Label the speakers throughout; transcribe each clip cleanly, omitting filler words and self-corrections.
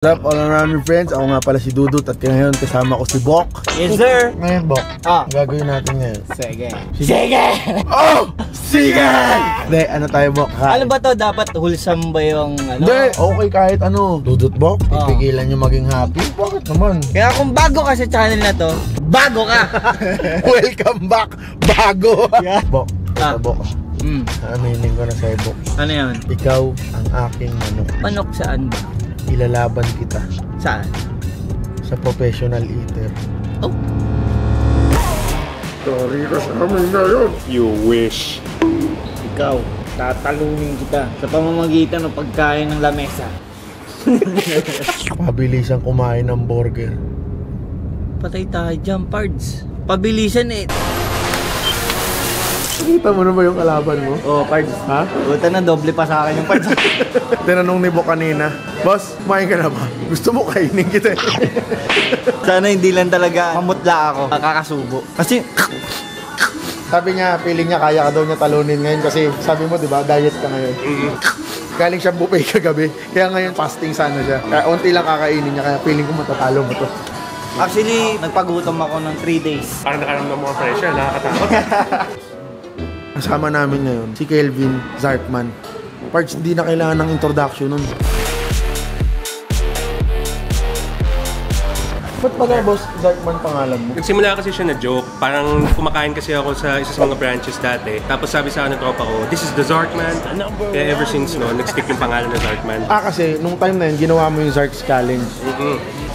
Speaker 1: What's up all around my friends? Ako nga pala si Dudut at ngayon kasama ko si Bok.
Speaker 2: Yes sir!
Speaker 1: Ngayon Bok, gagawin natin ngayon.
Speaker 2: Sige!
Speaker 1: Oh! Sige! Hindi, ano tayo Bok?
Speaker 2: Ano ba to? Dapat wholesome ba yung ano?
Speaker 1: Hindi, okay kahit ano. Dudut Bok, ipigilan nyo maging happy. Bakit naman?
Speaker 2: Kaya kung bago ka sa channel na to, bago ka!
Speaker 1: Welcome back! Bago!
Speaker 2: Yeah.
Speaker 1: Bok, Bok. Aminin ko na sa'yo Bok.
Speaker 2: Ano yun?
Speaker 1: Ikaw ang aking manok.
Speaker 2: Manok saan ba?
Speaker 1: Ilalaban kita
Speaker 2: Saan?
Speaker 1: sa professional eater.
Speaker 2: Oh!
Speaker 1: Sorry ka sa amin ngayon.
Speaker 3: You wish.
Speaker 2: Ikaw, tatalunin kita sa pamamagitan ng pagkain ng lamesa.
Speaker 1: Pabilisan kumain ng burger.
Speaker 2: Patay tayo dyan, Pards. Pabilisan eh.
Speaker 1: Nakita mo na ba yung kalaban mo?
Speaker 2: Oh, Pards.
Speaker 1: Ha?
Speaker 2: Buta na, doble pa sa akin yung Pards.
Speaker 1: Tinanong ni Bo kanina, Boss, kumain ka na ba? Gusto mo kainin kita.
Speaker 2: Sana hindi lang talaga mamutla ako, kakasubo. Kasi,
Speaker 1: Sabi niya, feeling niya kaya ka daw niya talunin ngayon kasi sabi mo, di ba, diet ka ngayon. Galing siya buffet kagabi, kaya ngayon fasting sana siya. Kaya unti lang kakainin niya, kaya feeling ko matatalo mo to.
Speaker 2: actually, nagpagutom ako ng 3 days.
Speaker 3: Parang nakaramdam mo ang pressure, nakakatakot.
Speaker 1: Kasama namin ngayon, si Kelvin Zarkman. Parts, hindi na kailangan ng introduction nun. Ba't pala Boss Zarkman pangalan mo?
Speaker 3: Nagsimula kasi siya na joke. Parang kumakain kasi ako sa isa sa mga branches dati. Tapos sabi sa akin ng tropa ko, this is the Zarkman. Kaya ever since noon, nag-stick yung pangalan ng Zarkman.
Speaker 1: Kasi nung time na yun, ginawa mo yung Zark's Challenge.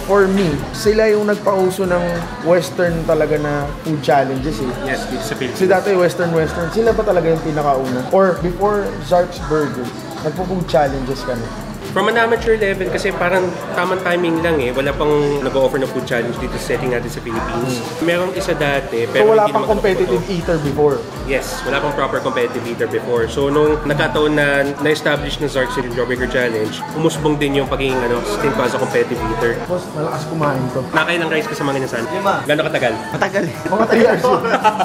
Speaker 1: For me, sila yung nagpauso ng western talaga na food challenges eh.
Speaker 3: Yes, dito sa Philippines.
Speaker 1: Kasi dati western, sila ba talaga yung pinakauna? Or before Zark's Burger, nagpo-food challenges ka na?
Speaker 3: From an amateur level, kasi parang tamang timing lang eh. Wala pang nag-offer ng food challenge dito sa setting natin sa Philippines. Merong isa dati, pero
Speaker 1: So wala
Speaker 3: hindi
Speaker 1: pang
Speaker 3: naman
Speaker 1: competitive eater before?
Speaker 3: Yes, wala pang proper competitive eater before. So nung nagkataon na na-establish ng Zark's yung Jawbreaker Challenge, umusbong din yung pagiging stint ko as a competitive eater.
Speaker 1: Boss, malakas kumain to.
Speaker 3: Nakain ng rice ka sa mga inasal.
Speaker 2: 5.
Speaker 3: Gano'n katagal?
Speaker 2: Matagal.
Speaker 1: Mga 3 years yun.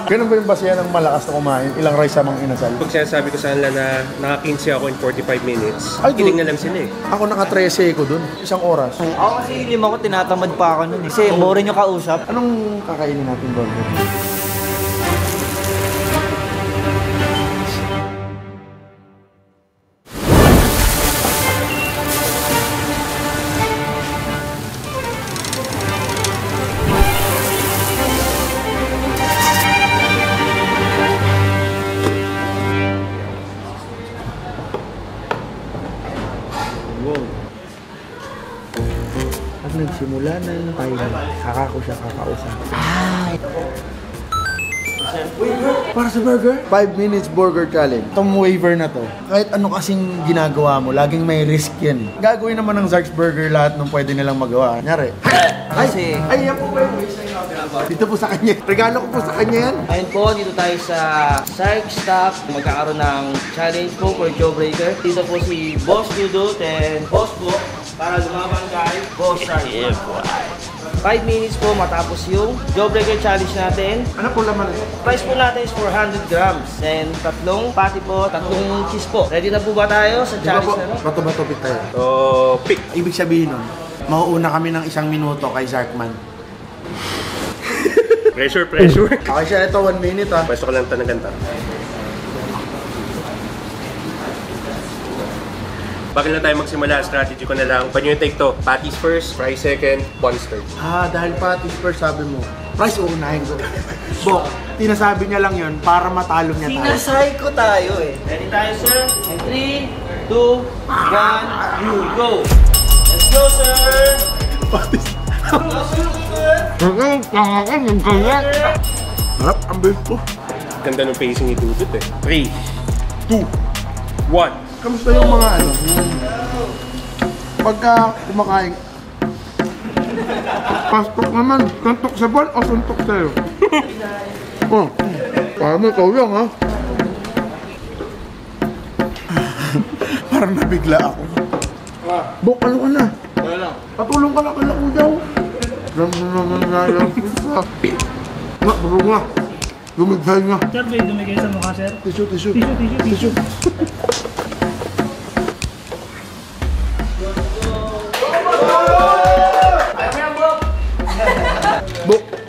Speaker 1: Ganun ba yung basihan ng malakas na kumain? Ilang rice sa mga inasal?
Speaker 3: Pag sinasabi ko sa kanila na naka-15 ako in 45 minutes,
Speaker 1: Ay,
Speaker 3: kiling na lang sila eh.
Speaker 1: Ako naka-13 ko dun, 1 oras.
Speaker 2: Ako kasi lima ko, tinatamad pa ako nun eh. Kasi boring yung kausap.
Speaker 1: Anong kakainin natin burger? At nagsimula na yung timer, saka ko siya kakausap. Para sa burger? 5 minutes burger challenge. Itong waiver na to, kahit ano kasing ginagawa mo, laging may risk yan. Gagawin naman ng Zark's Burger lahat ng pwede nilang magawa. Kunyari,
Speaker 2: Kasi,
Speaker 1: ay, yan po ba yung waste na dito po sa kanya. Regalo ko po sa kanya yan.
Speaker 2: ayun po, dito tayo sa Zark's Stop. Magkakaroon ng challenge po for Jawbreaker. Dito po si Boss Dudut and Boss po para lumaban kay Boss Zark's. 5 minutes po matapos yung Jawbreaker Challenge natin.
Speaker 1: Ano po laman ito?
Speaker 2: Price po natin is 400 grams. And 3 patty po, 3 cheese po. Ready na po ba tayo sa
Speaker 1: Di ba
Speaker 2: challenge
Speaker 1: po,
Speaker 2: na to?
Speaker 1: bato-bato pit tayo.
Speaker 3: So, pick.
Speaker 1: Ibig sabihin nun, mauuna kami ng 1 minuto kay Zarkman.
Speaker 3: Pressure, pressure.
Speaker 1: Okay siya, ito 1 minute ah.
Speaker 3: Pwesto ko lang ito ng ganta. Bago na tayo magsimula, strategy ko na lang. Paano yung take to? Patties first, fries second, buns third.
Speaker 1: Dahil patties first sabi mo, price uunahin ko. Bok, tinasabi niya lang yun para matalo niya tayo.
Speaker 2: Sinasay ko tayo eh. Ready tayo, sir? 3, 2, 1, you go! Let's go, sir!
Speaker 1: Patties.
Speaker 2: Go, sir!
Speaker 1: Harap, ang bilis po.
Speaker 3: Ganda ng pacing ni Dudut eh. 3, 2, 1.
Speaker 1: Kamusta yung mga ano? Pagka kumakain, pastok naman, suntok sa ball o suntok sa'yo? Oh, paano ikaw lang ha? Parang nabigla ako. Bok, ano ka na?
Speaker 2: Wala lang.
Speaker 1: Patulong ka na kala ko daw. Ganda naman nga yung pizza. Nga, bro nga. Lumigay nga.
Speaker 4: Sir, may dumigay sa mukha, sir.
Speaker 1: Tissue.
Speaker 4: Tissue.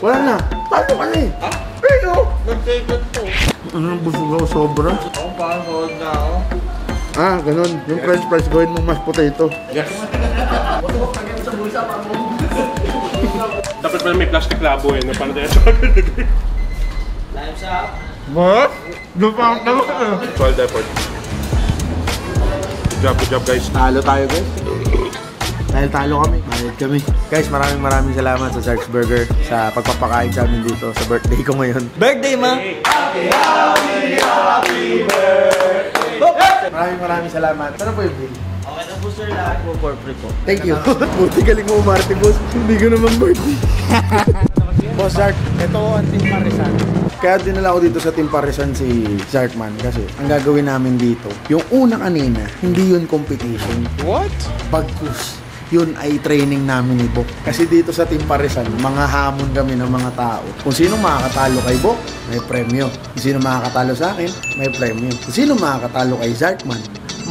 Speaker 1: Wala na. Paano ka na eh?
Speaker 2: Ha?
Speaker 1: Pero,
Speaker 2: Nag-take to.
Speaker 1: ano busog ako sobra?
Speaker 2: Ako parang hold na ako.
Speaker 1: Ah, ganun. Yung french fries gawin mong mashed potato.
Speaker 3: Yes. Dapat pala may plastic labo eh. No? Paano tayo
Speaker 2: Time's up.
Speaker 1: What? Lupang talo ka.
Speaker 3: Solid effort. Good job guys.
Speaker 1: Talo tayo guys. Dahil talo kami, bayad kami. Guys, maraming salamat sa Sark's Burger sa pagpapakain sa amin dito sa birthday ko ngayon.
Speaker 2: Birthday, ma!
Speaker 1: Maraming salamat. Ano po yung bill?
Speaker 2: Okay na po, sir. Lahat po for free po.
Speaker 1: Thank you. Buti galing mo umarte, boss. Hindi ko naman birthday. Boss Zark, ito ang Team Parisan. Kaya dinala ko dito sa Team Parisan si Zarkman kasi ang gagawin namin dito, yung una kanina, hindi yun competition.
Speaker 3: What?
Speaker 1: Bagkus. Yun ay training namin ni Bok. Kasi dito sa Team Parisan, mga hamon kami ng mga tao. Kung sino makakatalo kay Bok, may premyo. Kung sino makakatalo sa akin, may premyo. Kung sino makakatalo kay Zarkman,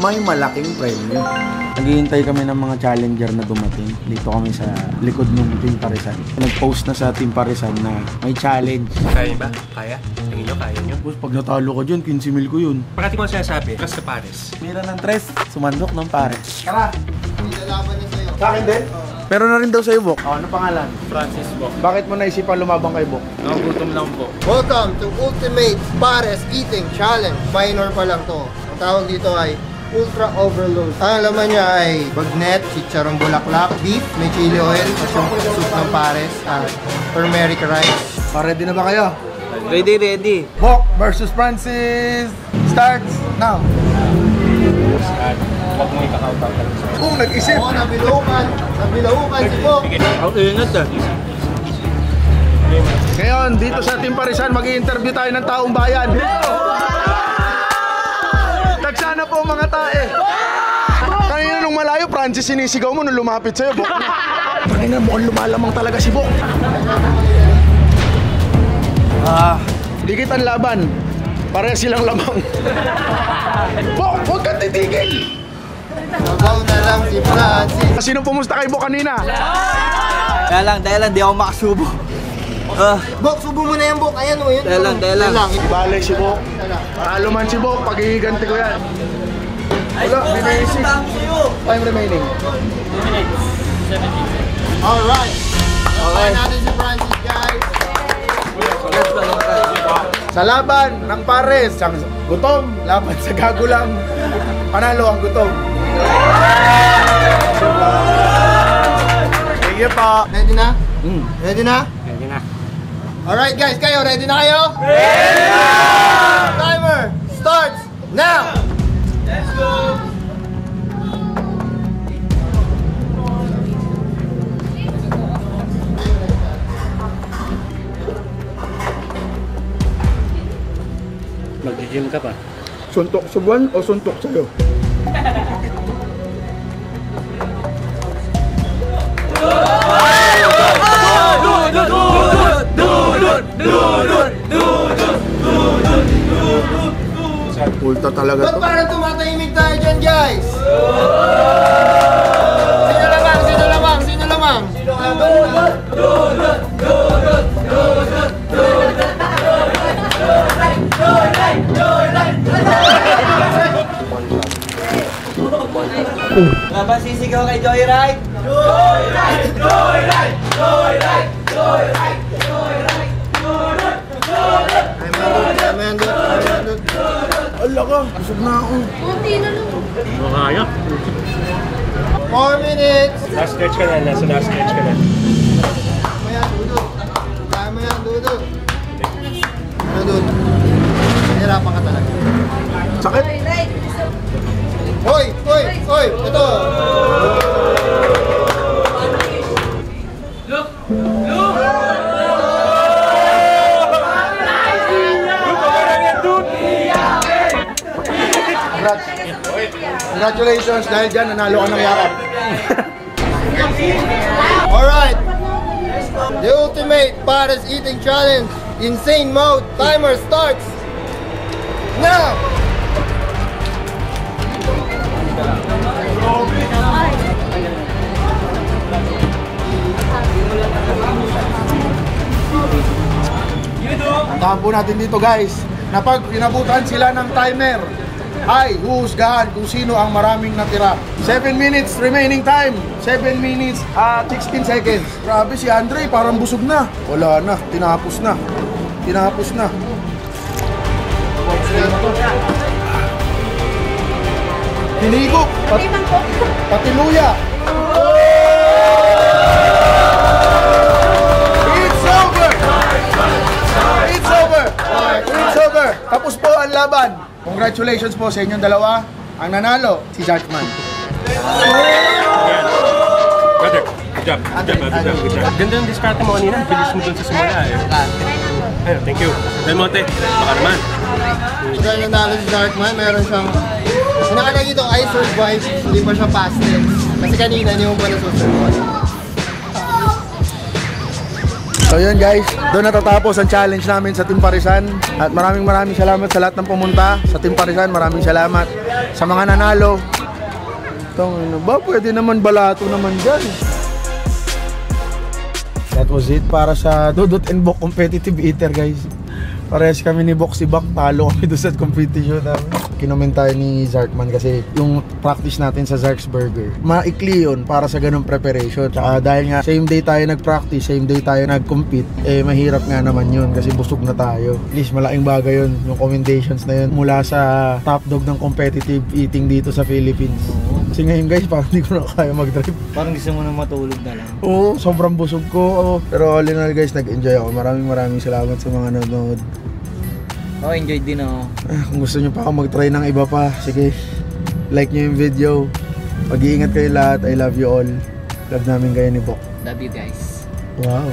Speaker 1: may malaking premyo. Naghihintay kami ng mga challenger na dumating. Dito kami sa likod ng Team Parisan. Nag-post na sa Team Parisan na may challenge.
Speaker 3: Kaya ba? Kaya? Tingin nyo, kaya nyo?
Speaker 1: Boss, pag natalo ka dyan, 15 mil ko yun.
Speaker 3: Parati ko ang sinasabi, trust the Pares.
Speaker 1: Mira ng tres, sumandok ng pares. Tara! Sa akin din? Meron na rin daw sa'yo, Bok. Ano pangalan?
Speaker 2: Francis po.
Speaker 1: Bakit mo naisipan lumabang kay Bok?
Speaker 2: Nagutom lang po.
Speaker 5: Welcome to Ultimate Pares Eating Challenge. Minor pa lang to. Ang tawag dito ay Ultra Overload. Ang laman niya ay bagnet, chicharong bulaklak, beef, may chili oil, at yung soup ng pares, at turmeric rice.
Speaker 1: Ready na ba kayo?
Speaker 2: Ready.
Speaker 1: Bok versus Francis starts now.
Speaker 3: Huwag mo ikakaw-taw ka lang sa'yo.
Speaker 1: Kung nag-isip.
Speaker 5: Oo, nabilaukan si Bok.
Speaker 2: Ang ingat ah.
Speaker 1: Ngayon, dito sa Team Parisan, mag-i-interview tayo ng taong bayan. Nagsana po mga tae. Kanina nung malayo, Francis, sinisigaw mo nung lumapit sa'yo, Bok. Kanina mukhang lumalamang talaga si Bok. Dikit ang laban. Pareha silang lamang. Bok, huwag kang titigil.
Speaker 5: Sabaw na lang si Francis.
Speaker 1: Sino pumusta kay Bok kanina?
Speaker 2: Dahil lang, di ako makasubo.
Speaker 5: Bok, subo mo na yan, Bok. Ayan o, yun.
Speaker 2: Dahil lang.
Speaker 1: Bale si Bok. Paralo man si Bok, pag-iiganti ko yan. Wala, may naisip. Time remaining.
Speaker 5: Alright. Okay natin si Francis, guys.
Speaker 1: Sa laban ng pares, ang gutom, laban sa gagulang, panalo ang gutom. Sige pa.
Speaker 5: Ready na? Ready na?
Speaker 3: Ready na.
Speaker 5: Alright guys, kayo ready na kayo? Ready na! Timer starts now!
Speaker 2: Let's go!
Speaker 3: Mag-gym ka pa.
Speaker 1: Suntok sa buwan o suntok sa'yo? Ulta talaga
Speaker 5: Ba't
Speaker 1: to.
Speaker 5: parang tumatahimik tayo dyan guys? Sino lamang? Sino lamang? Sino lamang?
Speaker 2: Laban sisigaw kay Joyride!
Speaker 5: I'm handled.
Speaker 1: Ala ka, busog na ako.
Speaker 3: Makaya.
Speaker 5: 4 minutes.
Speaker 3: Last stretch ka na, nasa last stretch ka na.
Speaker 5: Kaya dudot. Kaya mo yan, dudot. Ano dudot? Hirapan ka talaga.
Speaker 1: Sakit?
Speaker 5: Hoy! Hoy! Hoy! Ito!
Speaker 1: Congratulations, dahil dyan nanalo ka ng yakap.
Speaker 5: Alright! The Ultimate Pares Eating Challenge Insane Mode Timer starts now!
Speaker 1: puntahan po natin dito guys, na pag inabutan sila ng timer, ay huhusgahan kung sino ang maraming natira. 7 minutes remaining time. 7 minutes at 16 seconds. Grabe si Andre, parang busog na. Wala na, tinapos na. Tinapos na. Hinigop. Pati luya. It's over. It's over. It's over. Tapos po ang laban. Congratulations po sa inyong dalawa. Ang nanalo, si Zarkman.
Speaker 3: Brother, good job. Good job. Ganda yung diskarte mo kanina. Bilis mo dun sa simula eh. Ayun, thank you. Del Monte, baka naman.
Speaker 5: Dahil nanalo si Darkman, meron siyang nakalagay dito, I survived, hindi pa siya past tense. Kasi kanina, hindi mo pa nasusurvive.
Speaker 1: So yun guys, doon natatapos ang challenge namin sa Team Parisan. At maraming salamat sa lahat ng pumunta sa Team Parisan. Maraming salamat sa mga nanalo. Tong ba, pwede naman balato naman dyan. That was it para sa Dudut and Bok Competitive Eater guys. Parehas kami ni Bok si Bak, talo kami doon sa competition namin. Kinoment tayo ni Zarkman kasi yung practice natin sa Zark's Burger, maikli yun para sa ganung preparation. Tsaka dahil nga same day tayo nag-practice, same day tayo nag-compete, eh mahirap nga naman yun kasi busog na tayo. At least malaking bagay yun, yung commendations na yun mula sa top dog ng competitive eating dito sa Philippines. Kasi ngayon guys, parang hindi ko na kaya mag-drive.
Speaker 2: Parang gusto mo na matulog na lang.
Speaker 1: Oo, sobrang busog ko. Pero all in all guys, nag-enjoy ako. Maraming salamat sa mga nanonood.
Speaker 2: Enjoy din ako.
Speaker 1: Kung gusto nyo pa ako mag-try ng iba pa, sige, like nyo yung video. Mag-iingat kayo lahat. I love you all. Love namin kayo ni Bok.
Speaker 2: Love you guys.
Speaker 1: Wow.